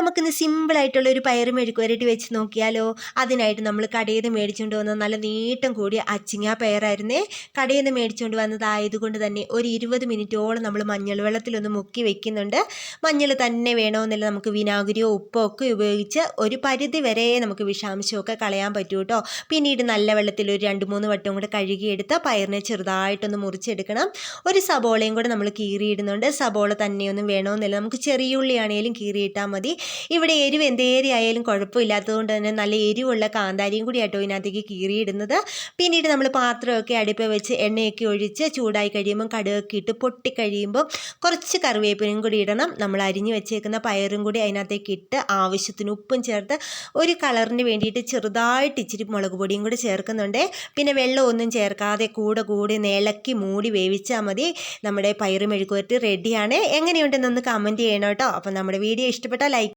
നമുക്കിന്ന് സിമ്പിളായിട്ടുള്ളൊരു പയറ് മെഴുക്കുവരട്ടി വെച്ച് നോക്കിയാലോ? അതിനായിട്ട് നമ്മൾ കടയിൽ നിന്ന് മേടിച്ചുകൊണ്ട് വന്ന നല്ല നീട്ടം കൂടിയ അച്ചിങ്ങ പയറായിരുന്നേ. കടയിൽ നിന്ന് മേടിച്ചുകൊണ്ട് വന്നതായതുകൊണ്ട് തന്നെ ഒരു 20 മിനിറ്റോളം നമ്മൾ മഞ്ഞൾ വെള്ളത്തിലൊന്ന് മുക്കി വെക്കുന്നുണ്ട്. മഞ്ഞൾ തന്നെ വേണമെന്നില്ല, നമുക്ക് വിനാഗിരിയോ ഉപ്പോ ഒക്കെ ഉപയോഗിച്ച് ഒരു പരിധി വരെ നമുക്ക് വിഷാംശമൊക്കെ കളയാൻ പറ്റും കേട്ടോ. പിന്നീട് നല്ല വെള്ളത്തിൽ ഒരു 2-3 വട്ടം കൂടെ കഴുകിയെടുത്ത് പയറിനെ ചെറുതായിട്ടൊന്ന് മുറിച്ചെടുക്കണം. ഒരു സബോളയും കൂടെ നമ്മൾ കീറിയിടുന്നുണ്ട്. സബോള തന്നെയൊന്നും വേണമെന്നില്ല, നമുക്ക് ചെറിയ ഉള്ളിയാണേലും കീറിയിട്ടാൽ മതി. ഇവിടെ എരിവ് എന്തേരി ആയാലും കുഴപ്പമില്ലാത്തതുകൊണ്ട് തന്നെ നല്ല എരിവുള്ള കാന്താരിയും കൂടി ആട്ടോ ഇതിനകത്തേക്ക് കീറിയിടുന്നത്. പിന്നീട് നമ്മൾ പാത്രമൊക്കെ അടുപ്പിൽ വെച്ച് എണ്ണയൊക്കെ ഒഴിച്ച് ചൂടായി കഴിയുമ്പം കടുകൊക്കെ ഇട്ട് പൊട്ടിക്കഴിയുമ്പോൾ കുറച്ച് കറിവേപ്പിനും കൂടി ഇടണം. നമ്മൾ അരിഞ്ഞു വെച്ചേക്കുന്ന പയറും കൂടി അതിനകത്തേക്ക് ഇട്ട് ആവശ്യത്തിന് ഉപ്പും ചേർത്ത് ഒരു കളറിന് വേണ്ടിയിട്ട് ചെറുതായിട്ട് ഇച്ചിരി മുളക് പൊടിയും കൂടി ചേർക്കുന്നുണ്ട്. പിന്നെ വെള്ളമൊന്നും ചേർക്കാതെ കൂടെ ഇളക്കി മൂടി വേവിച്ചാൽ മതി. നമ്മുടെ പയറ് മെഴുക്കുവരട്ടി റെഡിയാണ്. എങ്ങനെയുണ്ടെന്നൊന്ന് കമൻറ്റ് ചെയ്യണം കേട്ടോ. അപ്പം നമ്മുടെ വീഡിയോ ഇഷ്ടപ്പെട്ടാൽ ലൈക്ക്